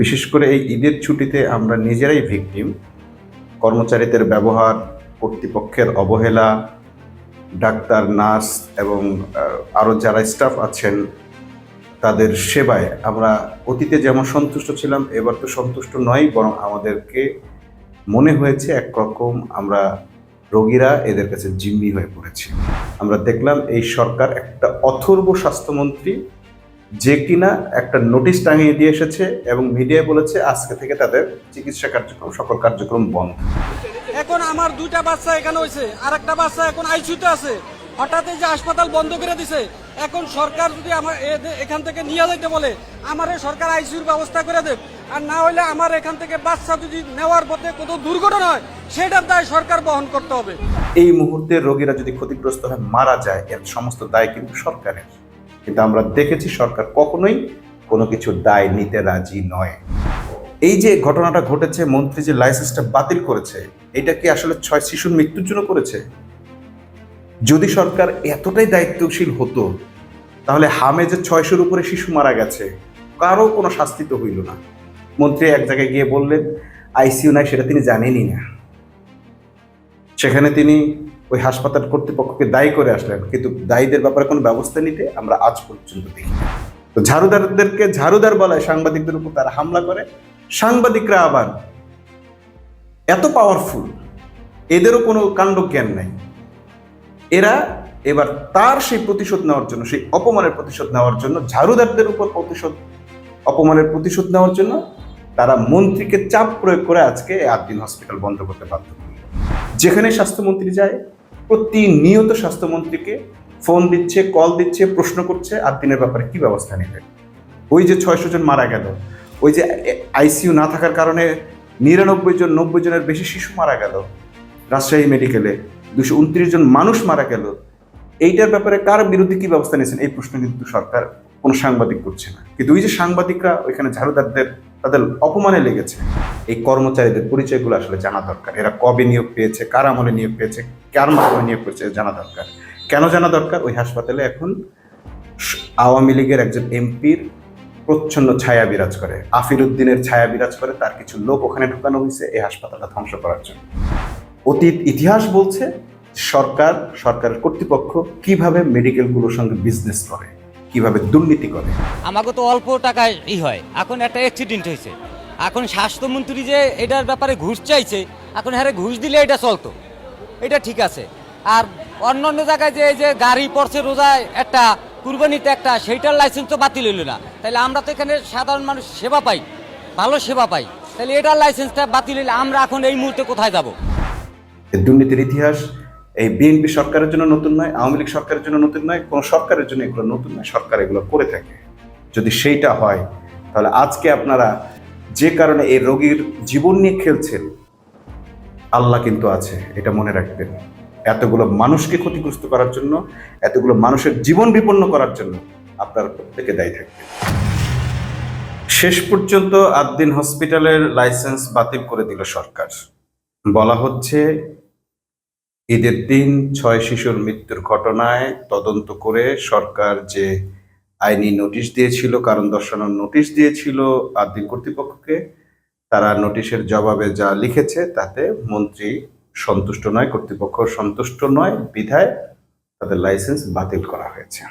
বিশেষ করে এই ঈদের ছুটিতে আমরা নিজেরাই ভিকটিম। কর্মচারীদের ব্যবহার, কর্তৃপক্ষের অবহেলা, ডাক্তার, নার্স এবং আরও যারা স্টাফ আছেন তাদের সেবায় আমরা অতীতে যেমন সন্তুষ্ট ছিলাম, এবার তো সন্তুষ্ট নয়, বরং আমাদেরকে মনে হয়েছে একরকম আমরা রোগীরা এদের কাছে জিম্মি হয়ে পড়েছি। আমরা দেখলাম এই সরকার একটা অথর্ব স্বাস্থ্যমন্ত্রী, যে কিনা একটা নোটিশ টাঙিয়ে দিয়ে এসেছে এবং মিডিয়ায় বলেছে আজকে থেকে তাদের চিকিৎসা কার্যক্রম, সকল কার্যক্রম বন্ধ। এখন আমার দুইটা বাচ্চা এখানে হয়েছে, আর একটা বাচ্চা এখন আইসিইউতে আছে। হঠাৎ এই যে হাসপাতাল বন্ধ করে দিছে, এখন সরকার যদি আমার এখান থেকে নিয়ে যাইতে বলে, আমার সরকার আইসিইউর ব্যবস্থা করে দেব। আর না হলে আমার এখান থেকে বাচ্চা যদি নেওয়ার পথে কত দুর্ঘটনা হয়, সেটার দায় সরকার বহন করতে হবে। এই মুহূর্তে রোগীরা যদি ক্ষতিগ্রস্ত হয়, মারা যায়, এর সমস্ত দায় কিন্তু সরকারের। কিন্তু আমরা দেখেছি সরকার কখনোই কোনো কিছু দায় নিতে রাজি নয়। এই যে ঘটনাটা ঘটেছে, মন্ত্রী যে লাইসেন্সটা বাতিল করেছে, এটা কি আসলে 6 শিশুর মৃত্যুর জন্য করেছে? যদি সরকার এতটাই দায়িত্বশীল হতো, তাহলে হামে যে 600-র উপরে শিশু মারা গেছে, কারো কোনো শাস্তি তো হইল না। মন্ত্রী এক জায়গায় গিয়ে বললেন আইসিইউ নাই, সেটা তিনি জানেনই না। সেখানে তিনি ওই হাসপাতাল কর্তৃপক্ষকে দায়ী করে আসলেন, কিন্তু দায়ীদের ব্যাপারে কোনো ব্যবস্থা নিতে আমরা আজ পর্যন্ত দেখি। তো ঝাড়ুদারদেরকে ঝাড়ুদার বলায় সাংবাদিকদের উপর তারা হামলা করে। সাংবাদিকরা আবার এত পাওয়ারফুল, এদেরও কোনো কাণ্ডজ্ঞান নাই। এরা এবার তার সেই প্রতিশোধ নেওয়ার জন্য, সেই অপমানের প্রতিশোধ নেওয়ার জন্য, ঝাড়ুদারদের উপর অপমানের প্রতিশোধ নেওয়ার জন্য তারা মন্ত্রীকে চাপ প্রয়োগ করে আজকে 8 দিন হসপিটাল বন্ধ করতে বাধ্য করল। যেখানে স্বাস্থ্যমন্ত্রী যায়, প্রতিনিয়ত স্বাস্থ্যমন্ত্রীকে ফোন দিচ্ছে, কল দিচ্ছে, প্রশ্ন করছে 8 দিনের ব্যাপারে কি ব্যবস্থা নেবে। ওই যে 600 জন মারা গেল, ওই যে আইসিইউ না থাকার কারণে 90 জনের বেশি শিশু মারা গেল রাজশাহী মেডিকেলে, 229 জন মানুষ মারা গেল, এইটার ব্যাপারে কার বিরুদ্ধে কি ব্যবস্থা নিয়েছেন এই প্রশ্ন কিন্তু সরকার কোনো সাংবাদিক করছে না। কিন্তু ওই যে সাংবাদিকরা ওইখানে ঝাড়ুদারদের তাদের অপমানে লেগেছে। এই কর্মচারীদের পরিচয়গুলো আসলে জানা দরকার। এরা কবে নিয়োগ পেয়েছে, কার আমলে নিয়োগ পেয়েছে, কার মাধ্যমে নিয়োগ পেয়েছে জানা দরকার। কেন জানা দরকার? ওই হাসপাতালে এখন আওয়ামী লীগের একজন এমপির প্রচ্ছন্ন ছায়া বিরাজ করে, আফির উদ্দিনের ছায়া বিরাজ করে। তার কিছু লোক ওখানে ঢুকানো হয়েছে এই হাসপাতালটা ধ্বংস করার জন্য। অতীত ইতিহাস বলছে সরকারের কর্তৃপক্ষ কিভাবে মেডিকেলগুলোর সঙ্গে বিজনেস করে, কিভাবে দুর্নীতি করে। আমাকে তো অল্প টাকায় হয়। এখন একটা অ্যাক্সিডেন্ট হয়েছে, এখন স্বাস্থ্যমন্ত্রী যে এটার ব্যাপারে ঘুষ চাইছে, এখন হ্যাঁ ঘুষ দিলে এটা চলতো, এটা ঠিক আছে। আর অন্য অন্য জায়গায় যে এই যে গাড়ি পড়ছে রোজায় একটা, কুরবানিতে একটা, সেইটার লাইসেন্স তো বাতিল হইল না। তাহলে আমরা তো এখানে সাধারণ মানুষ সেবা পাই, ভালো সেবা পাই, তাহলে এটার লাইসেন্সটা বাতিল হইলে আমরা এখন এই মুহূর্তে কোথায় যাব? দুর্নীতির ইতিহাস এই বিএনপি সরকারের জন্য নতুন নয়, আওয়ামী লীগ সরকারের জন্য নতুন নয়, কোনো সরকারের জন্য এগুলো নতুন নয়। সরকার এগুলো করে থাকে। যদি সেইটা হয়, তাহলে আজকে আপনারা যে কারণে এই রোগীর জীবন নিয়ে খেলছেন, আল্লাহ কিন্তু আছে, এটা মনে রাখবেন। এতগুলো মানুষকে ক্ষতিগ্রস্ত করার জন্য, এতগুলো মানুষের জীবন বিপন্ন করার জন্য আপনারা প্রত্যেকে দায়ী থাকবেন। শেষ পর্যন্ত 8 দিন হসপিটালের লাইসেন্স বাতিল করে দিল সরকার। বলা হচ্ছে ঈদের দিন 6 শিশুর মৃত্যুর ঘটনায় তদন্ত করে সরকার যে আইনি নোটিশ দিয়েছিল, কারণ দর্শানোর নোটিশ দিয়েছিল 8 দিন কর্তৃপক্ষকে, তারা নোটিশের জবাবে যা লিখেছে তাতে মন্ত্রী সন্তুষ্ট নয়, কর্তৃপক্ষ সন্তুষ্ট নয়, বিধায় তাদের লাইসেন্স বাতিল করা হয়েছে।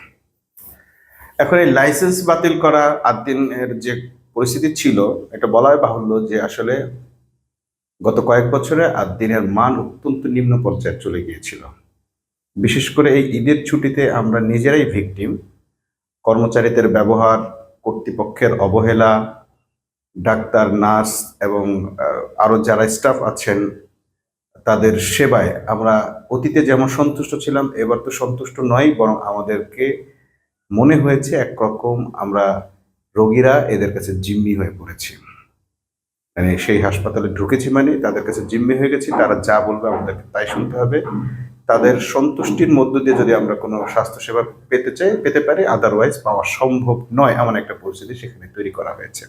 এখন এই লাইসেন্স বাতিল করা 8 দিনের যে পরিস্থিতি ছিল, এটা বলাই বাহুল্য যে আসলে গত কয়েক বছরে 8 দিনের মান অত্যন্ত নিম্ন পর্যায়ে চলে গিয়েছিল। বিশেষ করে এই ঈদের ছুটিতে আমরা নিজেরাই ভিকটিম। কর্মচারীদের ব্যবহার, কর্তৃপক্ষের অবহেলা, ডাক্তার, নার্স এবং আরও যারা স্টাফ আছেন তাদের সেবায় আমরা অতীতে যেমন সন্তুষ্ট ছিলাম, এবার তো সন্তুষ্ট নয়, বরং আমাদেরকে মনে হয়েছে একরকম আমরা রোগীরা এদের কাছে জিম্মি হয়ে পড়েছি। মানে সেই হাসপাতালে ঢুকেছি মানে তাদের কাছে জিম্মি হয়ে গেছি, তারা যা বলবে আমাদেরকে তাই শুনতে হবে। তাদের সন্তুষ্টির মধ্য দিয়ে যদি আমরা কোনো স্বাস্থ্যসেবা পেতে পারি, আদারওয়াইজ পাওয়া সম্ভব নয়, এমন একটা পরিস্থিতি সেখানে তৈরি করা হয়েছে।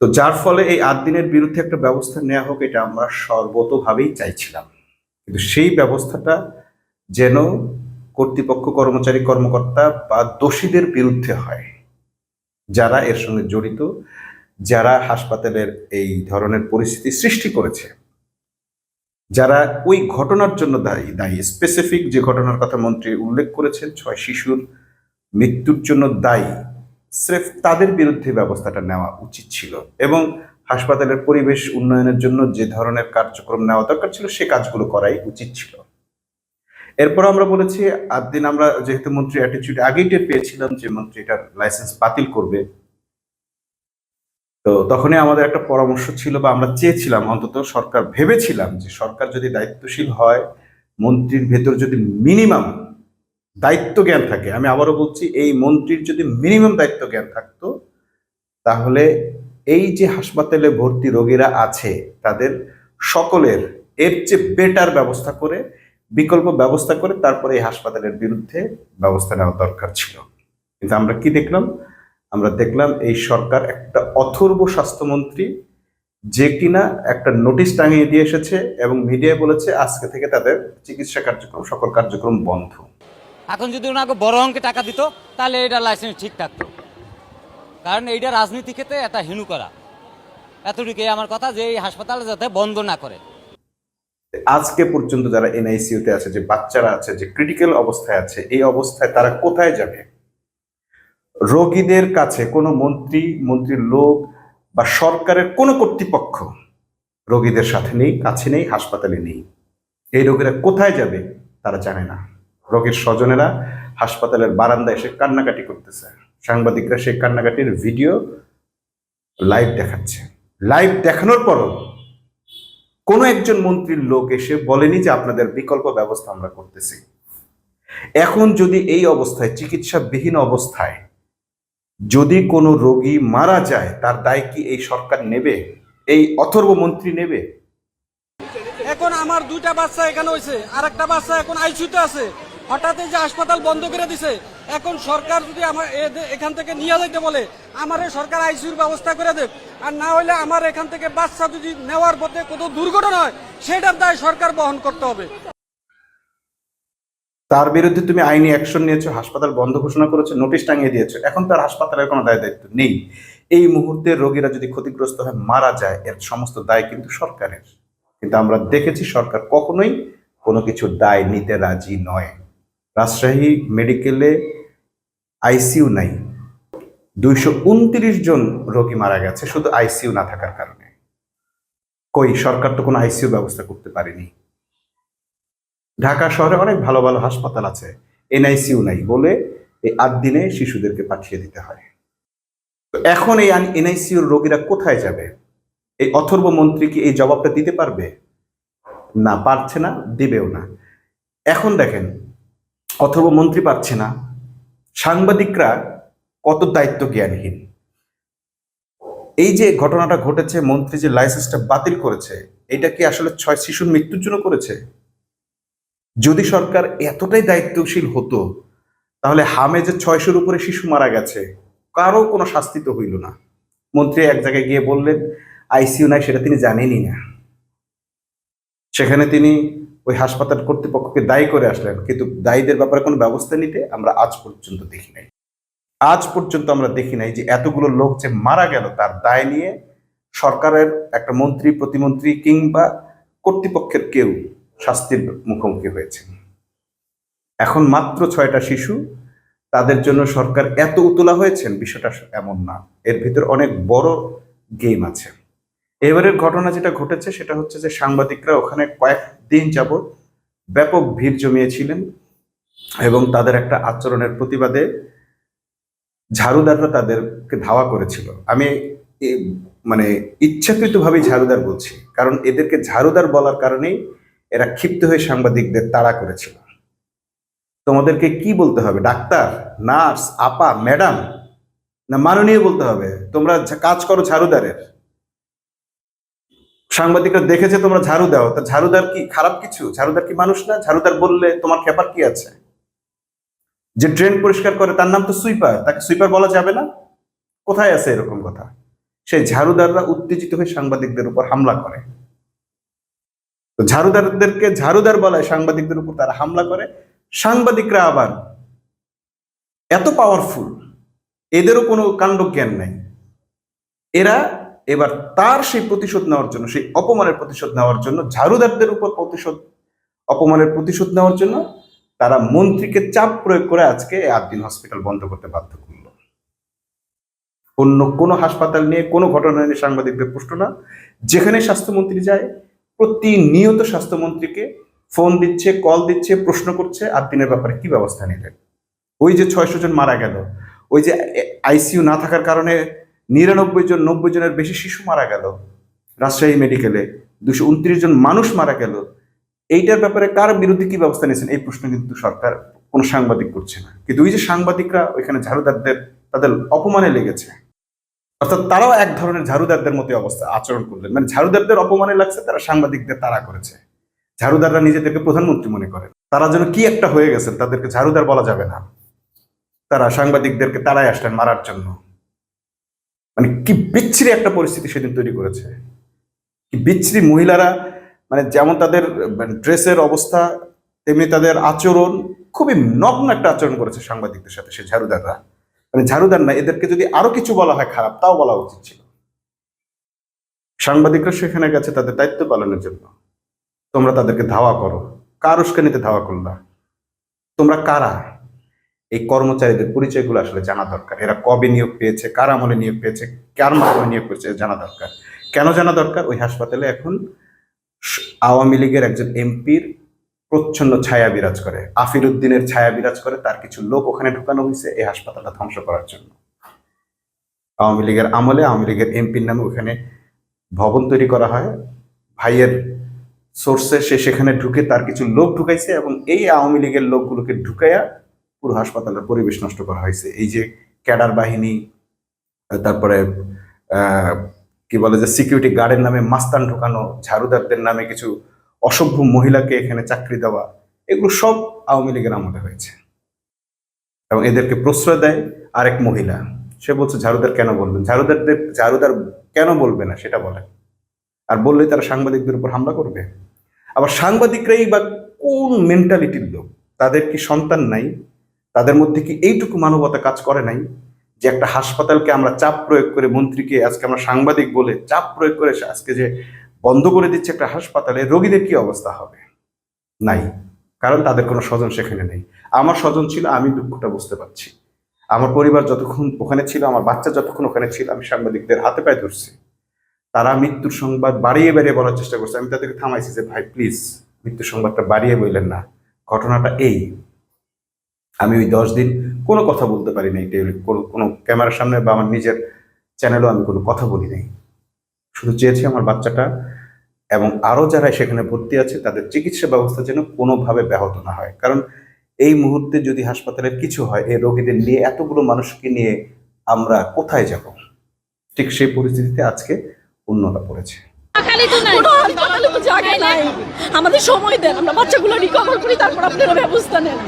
তো যার ফলে এই 8 দিনের বিরুদ্ধে একটা ব্যবস্থা নেওয়া হোক, এটা আমরা সর্বতোভাবেই চাইছিলাম। কিন্তু সেই ব্যবস্থাটা যেন কর্তৃপক্ষ, কর্মচারী, কর্মকর্তা বা দোষীদের বিরুদ্ধে হয়, যারা এর সঙ্গে জড়িত, যারা হাসপাতালের এই ধরনের পরিস্থিতি সৃষ্টি করেছে, যারা ওই ঘটনার জন্য দায়ী দায়ী স্পেসিফিক যে ঘটনার কথা মন্ত্রী উল্লেখ করেছেন 6 শিশুর মৃত্যুর জন্য দায়ী, স্রেফ তাদের বিরুদ্ধে ব্যবস্থাটা নেওয়া উচিত ছিল এবং হাসপাতালের পরিবেশ উন্নয়নের জন্য যে ধরনের কার্যক্রম নেওয়া দরকার ছিল সে কাজগুলো করাই উচিত ছিল। এরপর আমরা বলেছি দিন আমরা যেহেতু মন্ত্রী অ্যাটিটিউড আগেই টের পেয়েছিলাম যে মন্ত্রী এটার লাইসেন্স বাতিল করবে, তো তখনই আমাদের একটা পরামর্শ ছিল বা আমরা চেয়েছিলাম, অন্তত সরকার ভেবেছিলাম যে সরকার যদি দায়িত্বশীল হয়, মন্ত্রীর ভেতর যদি মিনিমাম দায়িত্ব জ্ঞান থাকে, আমি আবারও বলছি এই মন্ত্রীর যদি মিনিমাম দায়িত্ব জ্ঞান থাকতো, তাহলে এই যে হাসপাতালে ভর্তি রোগীরা আছে তাদের সকলের এর চেয়ে বেটার ব্যবস্থা করে, বিকল্প ব্যবস্থা করে তারপরে এই হাসপাতালের বিরুদ্ধে ব্যবস্থা নেওয়া দরকার ছিল। কিন্তু আমরা কি দেখলাম? আমরা দেখলাম এই সরকার একটা অথর্ব স্বাস্থ্যমন্ত্রী, যে কিনা একটা নোটিশ টাঙিয়ে দিয়ে এসেছে এবং মিডিয়ায় বলেছে আজকে থেকে তাদের চিকিৎসা কার্যক্রম সকল কার্যক্রম বন্ধ। এখন যদি ওনাকে বড় অঙ্কে টাকা দিত তাহলে এটা লাইসেন্স ঠিক থাকতো, কারণ এইটা রাজনীতি ক্ষেত্রে একটা হিনু করা। এতটুকুই আমার কথা, যে এই হাসপাতাল যাতে বন্ধ না করে। আজকে পর্যন্ত যারা এনআইসিইউতে আছে, যে বাচ্চারা আছে, যে ক্রিটিক্যাল অবস্থায় আছে, এই অবস্থায় তারা কোথায় যাবে? রোগীদের কাছে কোনো মন্ত্রীর লোক বা সরকারের কোনো কর্তৃপক্ষ রোগীদের সাথে নেই, কাছে নেই, হাসপাতালে নেই। এই রোগীরা কোথায় যাবে তারা জানে না। রোগীর স্বজনেরা হাসপাতালের বারান্দায় এসে কান্নাকাটি করতেছে, সাংবাদিকরা সেই কান্নাকাটির ভিডিও লাইভ দেখাচ্ছে। লাইভ দেখানোর পরও কোনো একজন মন্ত্রীর লোক এসে বলেনি যে আপনাদের বিকল্প ব্যবস্থা আমরা করতেছি। এখন যদি এই অবস্থায়, চিকিৎসাবিহীন অবস্থায় যদি কোনো রোগী মারা যায়, তার দায় কি এই সরকার নেবে? এই অথর্ব মন্ত্রী নেবে? এখন আমার 2টা বাচ্চা এখানে হয়েছে, আর একটা বাচ্চা এখন আইসিইউতে আছে। হঠাৎ যে হাসপাতাল বন্ধ করে দিছে, এখন সরকার যদি আমার এখান থেকে নিয়ে যাইতে বলে, আমার সরকার আইসিইউর ব্যবস্থা করে দেখ। আর না হলে আমার এখান থেকে বাচ্চা যদি নেওয়ার পথে কোনো দুর্ঘটনা হয়, সেটার দায় সরকার বহন করতে হবে। তার বিরুদ্ধে তুমি আইনি অ্যাকশন নিয়েছো, হাসপাতাল বন্ধ ঘোষণা করেছো, নোটিশ টাঙিয়ে দিয়েছো, এখন তার হাসপাতালের কোনো দায় দায়িত্ব নেই। এই মুহূর্তে রোগীরা যদি ক্ষতিগ্রস্ত হয়ে মারা যায়, এর সমস্ত দায় কিন্তু সরকারের। কিন্তু আমরা দেখেছি সরকার কখনোই কোনো কিছুর দায় নিতে রাজি নয়। রাজশাহী মেডিকেলে আইসিইউ নাই, 229 জন রোগী মারা গেছে শুধু আইসিইউ না থাকার কারণে। কই সরকার তো কোনো আইসিইউ ব্যবস্থা করতে পারেনি। ঢাকা শহরে অনেক ভালো ভালো হাসপাতাল আছে, এনআইসিইউ নাই বলে এই 8 দিনে শিশুদেরকে পাঠিয়ে দিতে হয়। তো এখন এই এনআইসিইউর রোগীরা কোথায় যাবে? এই অথর্ব মন্ত্রী কি এই জবাবটা দিতে পারবে? না, পারছে না, দিবেও না। এখন দেখেন, অথর্ব মন্ত্রী পারছে না, সাংবাদিকরা কত দায়িত্ব জ্ঞানহীন। এই যে ঘটনাটা ঘটেছে, মন্ত্রী যে লাইসেন্সটা বাতিল করেছে, এটা কি আসলে 6 শিশুর মৃত্যুর জন্য করেছে? যদি সরকার এতটাই দায়িত্বশীল হতো, তাহলে হামে যে 600-র উপরে শিশু মারা গেছে, কারো কোনো শাস্তি তো হইল না। মন্ত্রী এক জায়গায় গিয়ে বললেন আইসিইউ নাই, সেটা তিনি জানেনই না। সেখানে তিনি ওই হাসপাতাল কর্তৃপক্ষকে দায়ী করে আসলেন, কিন্তু দায়ীদের ব্যাপারে কোনো ব্যবস্থা নিতে আমরা আজ পর্যন্ত দেখি নাই। আজ পর্যন্ত আমরা দেখি নাই যে এতগুলো লোক যে মারা গেল তার দায় নিয়ে সরকারের একটা মন্ত্রী, প্রতিমন্ত্রী কিংবা কর্তৃপক্ষের কেউ শাস্তির মুখোমুখি হয়েছে। এখন মাত্র 6টা শিশু, তাদের জন্য সরকার এত উতলা হয়েছেন, বিষয়টা এমন না। এর ভিতর অনেক বড় গেম আছে। এবারের ঘটনা যেটা ঘটেছে সেটা হচ্ছে যে সাংবাদিকরা ওখানে কয়েকদিন যাবৎ ব্যাপক ভিড় জমিয়েছিলেন এবং তাদের একটা আচরণের প্রতিবাদে ঝাড়ুদাররা তাদেরকে ধাওয়া করেছিল। আমি মানে ইচ্ছাকৃতভাবেই ঝাড়ুদার বলছি, কারণ এদেরকে ঝাড়ুদার বলার কারণেই এরা ক্ষিপ্ত হয়ে সাংবাদিকদের তাড়া করেছিল। তোমাদেরকে কি বলতে হবে? ডাক্তার, নার্স, আপা, ম্যাডাম, না মাননীয় বলতে হবে? তোমরা কাজ করো ঝাড়ুদারের। সাংবাদিকরা দেখেছে তোমরা ঝাড়ু দাও, তা ঝাড়ুদার কি খারাপ কিছু? ঝাড়ুদার কি মানুষ না? ঝাড়ুদার বললে তোমার খেপার কি আছে? যে ড্রেন পরিষ্কার করে তার নাম তো সুইপার, তাকে সুইপার বলা যাবে না? কোথায় আছে এরকম কথা? সেই ঝাড়ুদাররা উত্তেজিত হয়ে সাংবাদিকদের উপর হামলা করে। তো ঝাড়ুদারদেরকে ঝাড়ুদার বলায় সাংবাদিকদের উপর তারা হামলা করে। সাংবাদিকরা আবার এত পাওয়ারফুল এদেরও কোনো কাণ্ডজ্ঞান নাই। এরা এবার তার সেই প্রতিশোধ নেওয়ার জন্য, সেই অপমানের প্রতিশোধ নেওয়ার জন্য, ঝাড়ুদারদের উপর অপমানের প্রতিশোধ নেওয়ার জন্য তারা মন্ত্রীকে চাপ প্রয়োগ করে আজকে 8 দিন হসপিটাল বন্ধ করতে বাধ্য করলো। অন্য কোনো হাসপাতাল নিয়ে কোনো ঘটনা নিয়ে সাংবাদিকদের প্রশ্ন না। যেখানে স্বাস্থ্যমন্ত্রী যায় প্রতিনিয়ত স্বাস্থ্যমন্ত্রীকে ফোন দিচ্ছে, কল দিচ্ছে, প্রশ্ন করছে 8 দিনের ব্যাপারে কি ব্যবস্থা নিলেন। ওই যে 600 জন মারা গেল, ওই যে আইসিইউ না থাকার কারণে 90 জনের বেশি শিশু মারা গেল রাজশাহী মেডিকেলে, 229 জন মানুষ মারা গেল, এইটার ব্যাপারে কার বিরুদ্ধে কি ব্যবস্থা নিয়েছেন এই প্রশ্ন কিন্তু সরকার কোন সাংবাদিক করছে না। কিন্তু ওই যে সাংবাদিকরা ওইখানে ঝাড়ুদারদের তাদের অপমানে লেগেছে, অর্থাৎ তারাও এক ধরনের ঝাড়ুদারদের মতো অবস্থা আচরণ করলেন। মানে ঝাড়ুদারদের অপমানে লাগছে, তারা সাংবাদিকদের তাড়া করেছে। ঝাড়ুদাররা নিজেদেরকে প্রধানমন্ত্রী মনে করেন, তারা যেন কি একটা হয়ে গেছেন, তাদেরকে ঝাড়ুদার বলা যাবে না। তারা সাংবাদিকদেরকে তাড়াই আসলেন মারার জন্য। মানে কি বিচ্ছিরি একটা পরিস্থিতি সেদিন তৈরি করেছে। কি বিচ্ছিরি মহিলারা, মানে যেমন তাদের ড্রেসের অবস্থা তেমনি তাদের আচরণ, খুবই নগ্ন একটা আচরণ করেছে সাংবাদিকদের সাথে সে ঝাড়ুদাররা। মানে ঝাড়ুদার না, এদেরকে যদি আরো কিছু বলা হয় খারাপ, তাও বলা উচিত ছিল। সাংবাদিকরা সেখানে গেছে তাদের দায়িত্ব পালনের জন্য, তোমরা তাদেরকে ধাওয়া করো। কার উস্কানিতে ধাওয়া করলা? তোমরা কারা? এই কর্মচারীদের পরিচয়গুলো আসলে জানা দরকার। এরা কবে নিয়োগ পেয়েছে, কার আমলে নিয়োগ পেয়েছে, কার মাধ্যমে নিয়োগ পেয়েছে জানা দরকার। কেন জানা দরকার? ওই হাসপাতালে এখন আওয়ামী লীগের একজন এমপির প্রচ্ছন্ন ছায়া বিরাজ করে, আফির উদ্দিনের ছায়া বিরাজ করে। তার কিছু লোক ওখানে ঢুকানো হয়েছে এই হাসপাতালটা ধ্বংস করার জন্য। আওয়ামী লীগের আমলে আওয়ামী লীগের এমপির নামে ওখানে ভবন তৈরি করা হয়। ভাইয়ের সোর্সে সে সেখানে ঢুকে তার কিছু লোক ঢুকাইছে এবং এই আওয়ামী লীগের লোকগুলোকে ঢুকাইয়া পুরো হাসপাতালের পরিবেশ নষ্ট করা হয়েছে। এই যে ক্যাডার বাহিনী, তারপরে কি বলে যে সিকিউরিটি গার্ডের নামে মাস্তান ঢুকানো, ঝাড়ুদারদের নামে কিছু অসভ্য মহিলাকে এখানে চাকরি দেওয়া, এগুলো সব আওয়ামী লীগের আমলে হয়েছে। এবং এদেরকে প্রশ্রয় দেয় আরেক মহিলা। সে বলছে ঝাড়ুদার কেন বলবেন, ঝাড়ুদার কেন বলবে না সেটা বলে। আর বললেই তারা সাংবাদিকদের উপর হামলা করবে। আবার সাংবাদিকরাই বা কোন মেন্টালিটির লোক? তাদের কি সন্তান নাই? তাদের মধ্যে কি এইটুকু মানবতা কাজ করে নাই যে একটা হাসপাতালকে আমরা চাপ প্রয়োগ করে, মন্ত্রীকে আজকে আমরা সাংবাদিক বলে চাপ প্রয়োগ করে আজকে যে বন্ধ করে দিচ্ছে একটা হাসপাতালে, রোগীদের কি অবস্থা হবে? নাই, কারণ তাদের কোনো স্বজন সেখানে নেই। আমার স্বজন ছিল, আমি দুঃখটা বুঝতে পারছি। আমার পরিবার যতক্ষণ ওখানে ছিল, আমার বাচ্চা যতক্ষণ ওখানে ছিল, আমি সাংবাদিকদের হাতে পায়ে ধরছি। তারা মৃত্যুর সংবাদ বাড়িয়ে বাড়িয়ে বলার চেষ্টা করছে। আমি তাদেরকে থামাইছি যে ভাই প্লিজ মৃত্যুর সংবাদটা বাড়িয়ে বললেন না, ঘটনাটা এই। আমি ওই 10 দিন কোনো কথা বলতে পারি নাই, কোনো ক্যামেরার সামনে বা আমার নিজের চ্যানেলেও আমি কোনো কথা বলি নাই। শুধু চেয়েছি আমার বাচ্চাটা এবং আরো যারা সেখানে ভর্তি আছে তাদের চিকিৎসা ব্যবস্থা যেন কোনোভাবে ব্যাহত না হয়। কারণ এই মুহূর্তে যদি হাসপাতালের কিছু হয়, এই রোগীদের নিয়ে, এতগুলো মানুষকে নিয়ে আমরা কোথায় যাব? ঠিক সেই পরিস্থিতিতে আজকে অন্যরা পড়েছে। আমাদের সময় দেন, আমরা বাচ্চাগুলো রিকভার করি, তারপর আপনারা ব্যবস্থা নেন।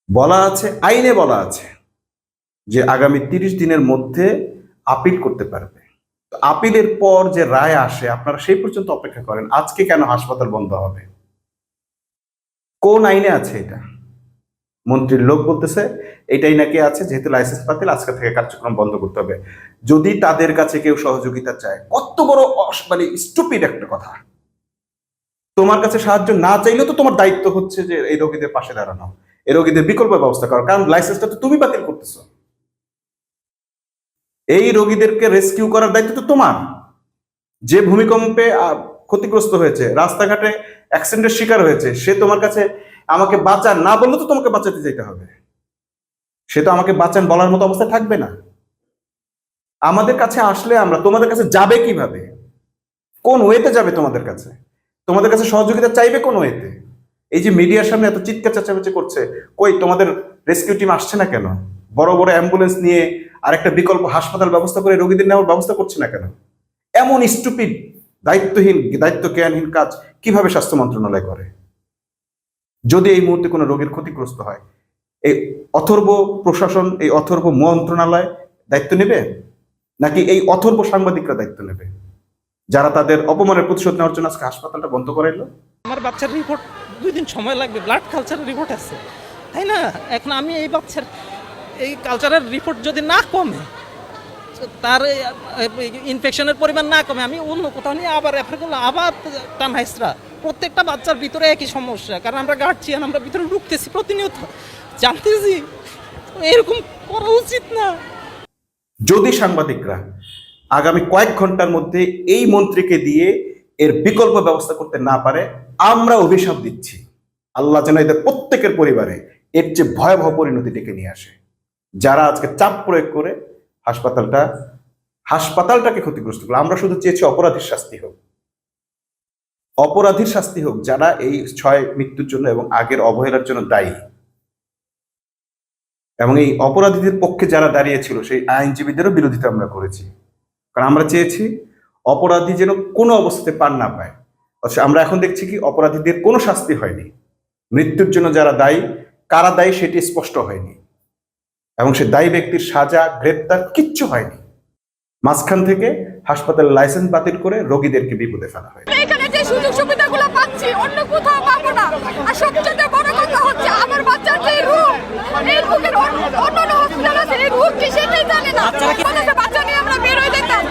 বলা আছে, আইনে বলা আছে যে আগামী 30 দিনের মধ্যে আপিল করতে পারবে। তো আপিলের পর যে রায় আসে আপনারা সেই পর্যন্ত অপেক্ষা করেন। আজকে কেন হাসপাতাল বন্ধ হবে? কোন আইনে আছে এটা? মন্ত্রীর লোক বলতেছে এটাই নাকি আছে, যেহেতু লাইসেন্স বাতিল আজকে থেকে কার্যক্রম বন্ধ করতে হবে। যদি তাদের কাছে কেউ সহযোগিতা চায়, কত বড় মানে স্টুপিড একটা কথা। তোমার কাছে সাহায্য না চাইলেও তো তোমার দায়িত্ব হচ্ছে যে এই রোগীদের পাশে দাঁড়ানো, এই রোগীদের বিকল্প ব্যবস্থা করা, কারণ লাইসেন্সটা তো তুমি বাতিল করতেছো। এই রোগীদেরকে রেস্কিউ করার দায়িত্ব তো তোমার। যে ভূমিকম্পে ক্ষতিগ্রস্ত হয়েছে, রাস্তাঘাটে অ্যাক্সিডেন্টের শিকার হয়েছে, সে তোমার কাছে আমাকে বাঁচান না বললে তো তোমাকে বাঁচাতে যেতে হবে। সে তো আমাকে বাঁচান বলার মতো অবস্থা থাকবে না। আমাদের কাছে আসলে আমরা তোমাদের কাছে যাবে কিভাবে? কোন ওয়েতে যাবে তোমাদের কাছে? তোমাদের কাছে সহযোগিতা চাইবে কোন ওয়েতে? এই যে মিডিয়ার সামনে এত চিৎকার চেঁচামেচি করছে, কই তোমাদের রেস্কিউ টিম আসছে না কেন? বড় বড় অ্যাম্বুলেন্স নিয়ে আরেকটা বিকল্প হাসপাতাল ব্যবস্থা করে রোগীদের নেওয়ার ব্যবস্থা করছে না কেন? এমন স্টুপিড, দায়িত্ব জ্ঞানহীন কাজ কিভাবে স্বাস্থ্য মন্ত্রণালয় করে? যদি এই মুহূর্তে কোনো রোগীর ক্ষতিগ্রস্ত হয়, এই অথর্ব প্রশাসন, এই অথর্ব মন্ত্রণালয় দায়িত্ব নেবে, নাকি এই অথর্ব সাংবাদিকরা দায়িত্ব নেবে, যারা তাদের অপমানের প্রতিশোধ নেওয়ার জন্য আজকে হাসপাতালটা বন্ধ করাইলো? আমার বাচ্চার রিপোর্ট 2 দিন সময় লাগবে, ব্লাড কালচারের রিপোর্ট আছে, তাই না? এখন আমি এই বাচ্চার এই কালচারের রিপোর্ট যদি না কমে, তার ইনফেকশনের পরিমাণ না কমে, আমি অন্য কোথাও নিয়ে আবার রেফার করলাম, আবার টানহাইসরা। প্রত্যেকটা বাচ্চার ভিতরে একই সমস্যা, কারণ আমরা গার্জিয়ান, আমরা ভিতরে ঢুকতেছি প্রতিনিয়ত, জানতেছি এরকম করা উচিত না। যদি সাংবাদিকরা আগামী কয়েক ঘন্টার মধ্যে এই মন্ত্রীকে দিয়ে এর বিকল্প ব্যবস্থা করতে না পারে, আমরা অভিশাপ দিচ্ছি, আল্লাহ যেন এদের প্রত্যেকের পরিবারে এর চেয়ে ভয়াবহ পরিণতি ডেকে নিয়ে আসে। যারা আজকে চাপ প্রয়োগ করে হাসপাতালটাকে ক্ষতিগ্রস্ত করলো। আমরা শুধু চেয়েছি অপরাধীর শাস্তি হোক, অপরাধীর শাস্তি হোক, যারা এই 6 মৃত্যুর জন্য এবং আগের অবহেলার জন্য দায়ী। এবং এই অপরাধীদের পক্ষে যারা দাঁড়িয়েছিল সেই আইনজীবীদেরও বিরোধিতা আমরা করেছি, কারণ আমরা চেয়েছি অপরাধী যেন কোনো অবস্থাতে পার না পায়। অথচ আমরা এখন দেখছি কি অপরাধীদের কোনো শাস্তি হয়নি, মৃত্যুর জন্য যারা দায়ী কারা দায়ী সেটি স্পষ্ট হয়নি, এবং সে দায়ী ব্যক্তির সাজা, গ্রেপ্তার কিচ্ছু হয়নি। মাঝখান থেকে হাসপাতালের লাইসেন্স বাতিল করে রোগীদেরকে বিপদে ফেলা হয়। এখানে যে সুযোগ সুবিধাগুলো পাচ্ছি অন্য কোথাও পাবো না। আর সবচেয়ে বড় কথা হচ্ছে আমার বাচ্চার যে রোগ, এই রোগের অন্য হসপিটাল আছে, এই রোগ কি সেটাই জানে না। আমাদের বাচ্চা নিয়ে আমরা বের হয়ে যেতাম,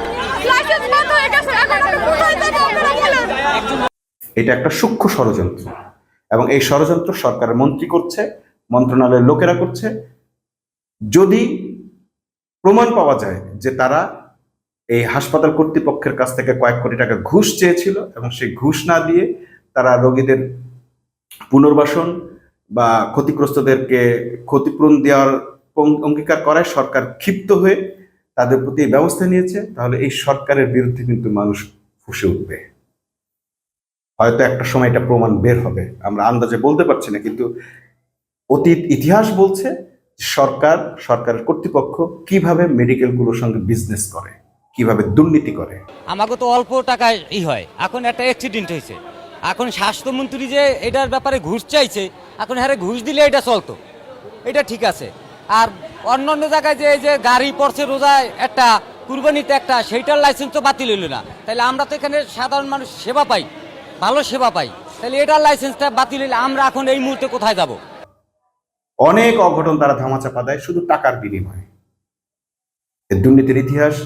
লাইসেন্স বন্ধ হয়ে গেছে, এখন আমরা কোথায় যাবো আপনারা বলেন। এটা একটা সূক্ষ্ম ষড়যন্ত্র, এবং এই ষড়যন্ত্র সরকারের মন্ত্রী করছে, মন্ত্রণালয়ের লোকেরা করছে। যদি প্রমাণ পাওয়া যায় যে তারা এই হাসপাতাল কর্তৃপক্ষের কাছ থেকে কয়েক কোটি টাকা ঘুষ চেয়েছিল এবং সেই ঘুষ না দিয়ে তারা রোগীদের পুনর্বাসন বা ক্ষতিগ্রস্তদেরকে ক্ষতিপূরণ দেওয়ার অঙ্গীকার করায় সরকার ক্ষিপ্ত হয়ে তাদের প্রতি ব্যবস্থা নিয়েছে, তাহলে এই সরকারের বিরুদ্ধে কিন্তু মানুষ ফুঁসে উঠবে। হয়তো একটা সময় এটা প্রমাণ বের হবে, আমরা আন্দাজে বলতে পারছি না, কিন্তু অতীত ইতিহাস বলছে সরকারের কর্তৃপক্ষ কিভাবে মেডিকেলগুলোর সঙ্গে বিজনেস করে, কিভাবে দুর্নীতি করে। আমাকে তো অল্প টাকায় হয়, এখন একটা অ্যাক্সিডেন্ট হয়েছে, এখন স্বাস্থ্যমন্ত্রী যে এটার ব্যাপারে ঘুষ চাইছে, এখন হ্যাঁ ঘুষ দিলে এটা চলতো, এটা ঠিক আছে। আর অন্য অন্য জায়গায় যে এই যে গাড়ি পড়ছে রোজায় একটা, কুরবানিতে একটা, সেইটার লাইসেন্স তো বাতিল হইল না, তাহলে আমরা তো এখানে সাধারণ মানুষ সেবা পাই, ভালো সেবা পাই, তাহলে এটার লাইসেন্সটা বাতিল হইলে আমরা এখন এই মুহূর্তে কোথায় যাব? অনেক অঘটন তারা ধামাচাপা দেয় শুধু টাকার বিনিময়ে। এই দুর্নীতির ইতিহাস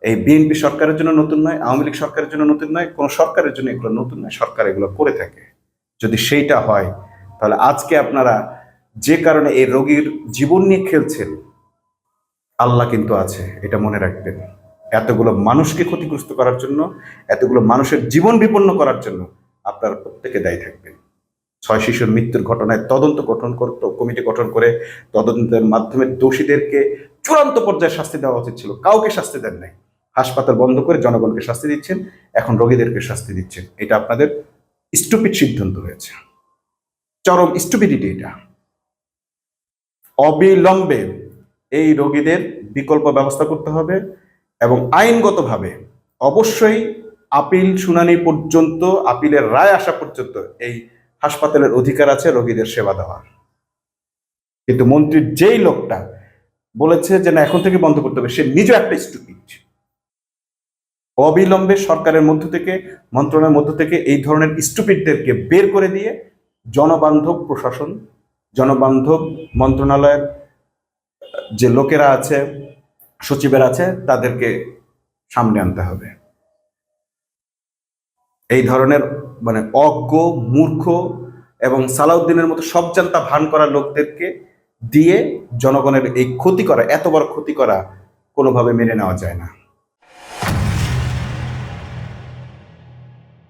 এই বিএনপি সরকারের জন্য নতুন নয়, আওয়ামী লীগ সরকারের জন্য নতুন নয়, কোন সরকারের জন্য এগুলো নতুন নয়, সরকার এগুলো করে থাকে। যদি সেইটা হয় তাহলে আজকে আপনারা যে কারণে এই রোগীর জীবন নিয়ে খেলছেন, আল্লাহ কিন্তু আছে, এটা মনে রাখবেন। এতগুলো মানুষকে ক্ষতিগ্রস্ত করার জন্য, এতগুলো মানুষের জীবন বিপন্ন করার জন্য আপনারা প্রত্যেকে দায়ী থাকবেন। 6 শিশুর মৃত্যুর ঘটনায় তদন্ত কমিটি গঠন করে তদন্তের মাধ্যমে দোষীদেরকে চূড়ান্ত পর্যায়ে শাস্তি দেওয়া উচিত ছিল, কাউকে শাস্তি দেন নাই। হাসপাতাল বন্ধ করে জনগণকে শাস্তি দিচ্ছেন, এখন রোগীদেরকে শাস্তি দিচ্ছেন। এটা আপনাদের স্টুপিড সিদ্ধান্ত হয়েছে, চরম স্টুপিডিটি এটা। অবিলম্বে এই রোগীদের বিকল্প ব্যবস্থা করতে হবে, এবং আইনগতভাবে অবশ্যই আপিল শুনানি পর্যন্ত, আপিলের রায় আসা পর্যন্ত এই হাসপাতালের অধিকার আছে রোগীদের সেবা দেওয়ার। কিন্তু মন্ত্রীর যেই লোকটা বলেছে যে না এখন থেকে বন্ধ করতে হবে, সে নিজে একটা স্টুপিড। অবিলম্বে সরকারের মধ্য থেকে, মন্ত্রণালয়ের মধ্য থেকে এই ধরনের স্টুপিডদেরকে বের করে দিয়ে জনবান্ধব প্রশাসন, জনবান্ধব মন্ত্রণালয়ের যে লোকেরা আছে, সচিবেরা আছে, তাদেরকে সামনে আনতে হবে। এই ধরনের মানে অজ্ঞ, মূর্খ এবং সালাউদ্দিনের মতো সব জানতা ভান করা লোকদেরকে দিয়ে জনগণের এই ক্ষতি করা, এত বড় ক্ষতি করা কোনোভাবে মেনে নেওয়া যায় না।